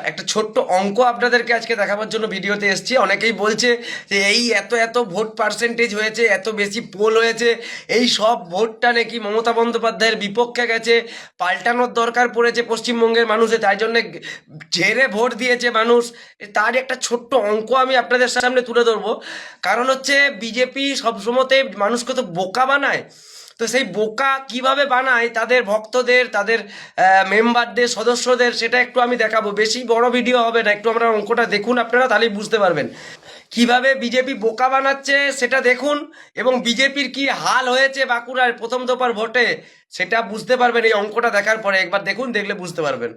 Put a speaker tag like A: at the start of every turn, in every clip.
A: একটা ছোট্ট অঙ্ক আপনাদেরকে আজকে দেখাবার জন্য ভিডিওতে এসেছি। অনেকেই বলছে যে এই এত এত ভোট পার্সেন্টেজ হয়েছে, এত বেশি পোল হয়েছে, এই সব ভোটটা নাকি মমতা বন্দ্যোপাধ্যায়ের বিপক্ষে গেছে, পাল্টানোর দরকার পড়েছে পশ্চিমবঙ্গের মানুষের, তাই জন্যে ঝেড়ে ভোট দিয়েছে মানুষ। তার একটা ছোট্ট অঙ্ক আমি আপনাদের সামনে তুলে ধরবো। কারণ হচ্ছে বিজেপি সবসময়তে মানুষকে তো বোকা বানায়। তো সেই বোকা কিভাবে বানায় তাদের ভক্তদের, তাদের মেম্বারদের, সদস্যদের, সেটা একটু আমি দেখাবো। বেশি বড় ভিডিও হবে না, একটু আমরা অঙ্কটা দেখুন, আপনারা তাহলেই বুঝতে পারবেন কিভাবে বিজেপি বোকা বানাচ্ছে সেটা দেখুন। এবং বিজেপির কি হাল হয়েছে বাঁকুড়ার প্রথম দফার ভোটে সেটা বুঝতে পারবেন এই অঙ্কটা দেখার পরে। একবার দেখুন, দেখলে বুঝতে পারবেন।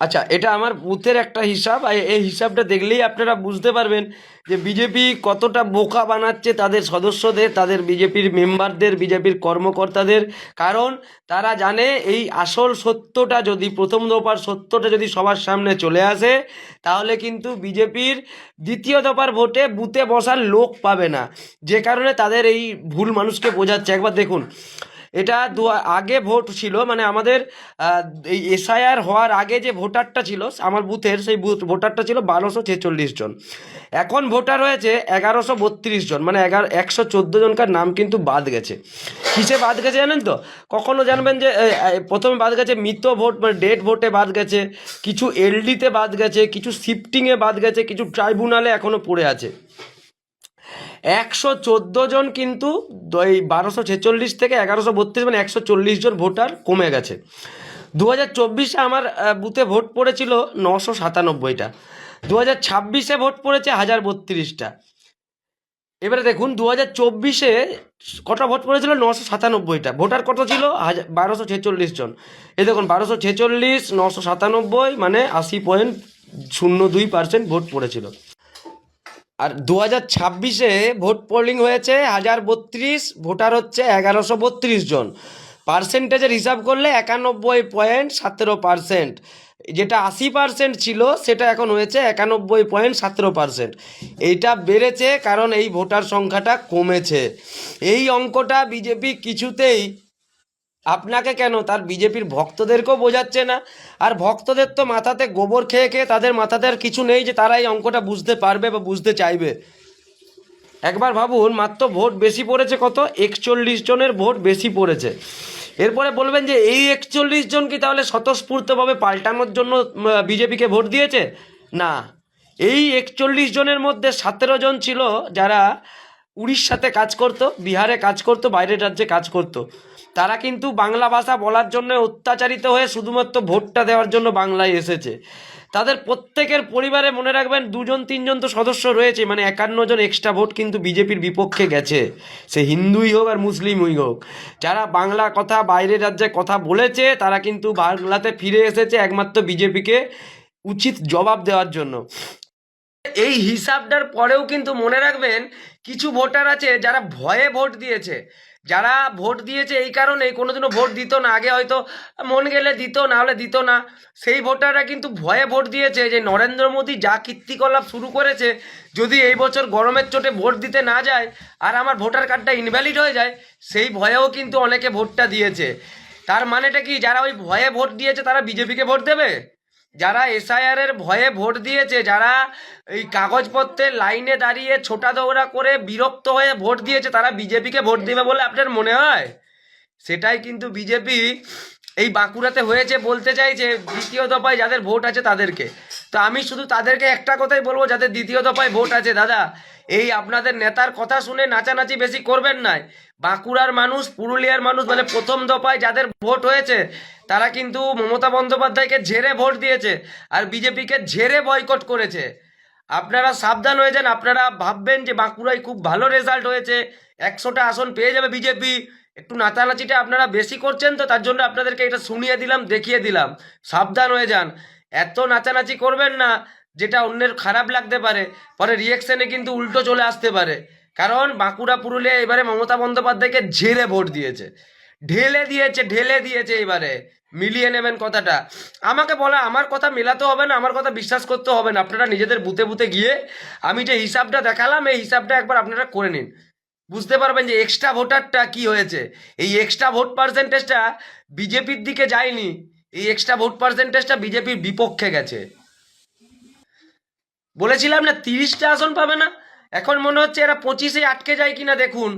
A: আচ্ছা, এটা আমার বুথের একটা হিসাব, আর এই হিসাবটা দেখলেই আপনারা বুঝতে পারবেন যে বিজেপি কতটা বোকা বানাচ্ছে তাদের সদস্যদের, তাদের বিজেপির মেম্বারদের, বিজেপির কর্মকর্তাদের। কারণ তারা জানে এই আসল সত্যটা যদি, প্রথম দফার সত্যটা যদি সবার সামনে চলে আসে, তাহলে কিন্তু বিজেপির দ্বিতীয় দফার ভোটে বুথে বসার লোক পাবে না। যে কারণে তাদের এই ভুল মানুষকে বোঝাচ্ছে। একবার দেখুন, এটা আগে ভোট ছিল, মানে আমাদের এই এসআইআর হওয়ার আগে যে ভোটারটা ছিল আমার বুথের, সেই ভোটারটা ছিল 1246 জন। এখন ভোটার হয়েছে 1132 জন, মানে 114 জনকার নাম কিন্তু বাদ গেছে। কিসে বাদ গেছে জানেন তো? কখনো জানবেন যে প্রথমে বাদ গেছে মৃত ভোট, মানে ডেড ভোটে বাদ গেছে, কিছু এলডিতে বাদ গেছে, কিছু শিফটিংয়ে বাদ গেছে, কিছু ট্রাইব্যুনালে এখনো পড়ে আছে। 114 জন কিন্তু এই 1246 থেকে 1132, মানে 140 জন ভোটার কমে গেছে। 2024-এ আমার বুথে ভোট পড়েছিল 997টা, 2026-এ ভোট পড়েছে 1032টা। এবারে দেখুন 2024-এ কটা ভোট পড়েছিল? 997টা। ভোটার কত ছিল? 1246 জন। এই দেখুন 1246, 997, মানে 80.02% ভোট পড়েছিল। আর 2026-এ ভোট পোলিং হয়েছে 1032, ভোটার হচ্ছে 1132 জন। পার্সেন্টেজের হিসাব করলে 91.17%, যেটা 80% ছিল সেটা এখন হয়েছে 91.17%। এইটা বেড়েছে কারণ এই ভোটার সংখ্যাটা কমেছে। এই অঙ্কটা বিজেপি কিছুতেই আপনাকে কেন, তার বিজেপির ভক্তদেরকেও বোঝাচ্ছে না। আর ভক্তদের তো মাথাতে গোবর খেয়ে খেয়ে তাদের মাথাতে আর কিছু নেই যে তারা এই অঙ্কটা বুঝতে পারবে বা বুঝতে চাইবে। একবার ভাবুন, মাত্র ভোট বেশি পড়েছে কত? 41 জনের ভোট বেশি পড়েছে। এরপরে বলবেন যে এই 41 জন কি তাহলে স্বতঃস্ফূর্তভাবে পাল্টানোর জন্য বিজেপিকে ভোট দিয়েছে? না, এই 41 জনের মধ্যে 17 জন ছিল যারা উড়িষ্যাতে কাজ করতো, বিহারে কাজ করতো, বাইরের রাজ্যে কাজ করতো। তারা কিন্তু বাংলা ভাষা বলার জন্য অত্যাচারিত হয়ে শুধুমাত্র ভোটটা দেওয়ার জন্য বাংলায় এসেছে। তাদের প্রত্যেকের পরিবারে মনে রাখবেন 2জন 3জন তো সদস্য রয়েছে, মানে 51 জন এক্সট্রা ভোট কিন্তু বিজেপির বিপক্ষে গেছে। সে হিন্দুই হোক আর মুসলিমই হোক, যারা বাংলা কথা, বাইরের রাজ্যে কথা বলেছে, তারা কিন্তু বাংলাতে ফিরে এসেছে একমাত্র বিজেপিকে উচিত জবাব দেওয়ার জন্য। এই হিসাবটার পরেও কিন্তু মনে রাখবেন কিছু ভোটার আছে যারা ভয়ে ভোট দিয়েছে। যারা ভোট দিয়েছে এই কারণে, কোনোদিনও ভোট দিত না আগে, হয়তো মন গেলে দিত, না হলে দিত না। সেই ভোটাররা কিন্তু ভয়ে ভোট দিয়েছে যে নরেন্দ্র মোদী যা কীর্তিকলাপ শুরু করেছে, যদি এই বছর গরমের চোটে ভোট দিতে না যায় আর আমার ভোটার কার্ডটা ইনভ্যালিড হয়ে যায়, সেই ভয়েও কিন্তু অনেকে ভোটটা দিয়েছে। তার মানেটা কি? যারা ওই ভয়ে ভোট দিয়েছে তারা বিজেপিকে ভোট দেবে? যারা এসআইআরের ভয়ে ভোট দিয়েছে, যারা এই কাগজপত্রের লাইনে দাঁড়িয়ে ছোটা দৌড়া করে বিরক্ত হয়ে ভোট দিয়েছে, তারা বিজেপিকে ভোট দেবে বলে আপনার মনে হয়? সেটাই কিন্তু বিজেপি এই বাঁকুড়াতে হয়েছে বলতে চাইছে দ্বিতীয় দফায় যাদের ভোট আছে তাদেরকে। তো আমি শুধু তাদেরকে একটা কথাই বলবো, যাদের দ্বিতীয় দফায় ভোট আছে, দাদা এই আপনাদের নেতার কথা শুনে নাচানাচি বেশি করবেন না। বাঁকুড়ার মানুষ, পুরুলিয়ার মানুষ, মানে প্রথম দফায় যাদের ভোট হয়েছে তারা কিন্তু মমতা বন্দ্যোপাধ্যায়কে ঝেড়ে ভোট দিয়েছে আর বিজেপিকে ঝেড়ে বয়কট করেছে। আপনারা সাবধান হয়ে যান। আপনারা ভাববেন যে বাঁকুড়ায় খুব ভালো রেজাল্ট হয়েছে, 100টা আসন পেয়ে যাবে বিজেপি, একটু নাচানাচিটা আপনারা বেশি করছেন, তো তার জন্য আপনাদেরকে এটা শুনিয়ে দিলাম, দেখিয়ে দিলাম। সাবধান হয়ে যান, এত নাচানাচি করবেন না যেটা অন্যের খারাপ লাগতে পারে, পরে রিয়েকশনে কিন্তু উল্টো চলে আসতে পারে। কারণ বাঁকুড়া, পুরুলিয়া এবারে মমতা বন্দ্যোপাধ্যায়কে ঝেড়ে ভোট দিয়েছে, ঢেলে দিয়েছে, ঢেলে দিয়েছে। এবারে মিলিয়ে নেবেন কথাটা। আমাকে বলা, আমার কথা মেলাতে হবে না, আমার কথা বিশ্বাস করতে হবে না। আপনারা নিজেদের বুথে বুথে গিয়ে আমি যে হিসাবটা দেখালাম এই হিসাবটা একবার আপনারা করে নিন, বুঝতে পারবেন যে এক্সট্রা ভোটারটা কি হয়েছে। এই এক্সট্রা ভোট পার্সেন্টেজটা বিজেপির দিকে যায়নি, এই এক্সট্রা ভোট পার্সেন্টেজটা বিজেপির বিপক্ষে গেছে। বলেছিলাম না 30টা আসন পাবে না, এখন মনে হচ্ছে এরা 25-এ আটকে যায় কিনা দেখুন।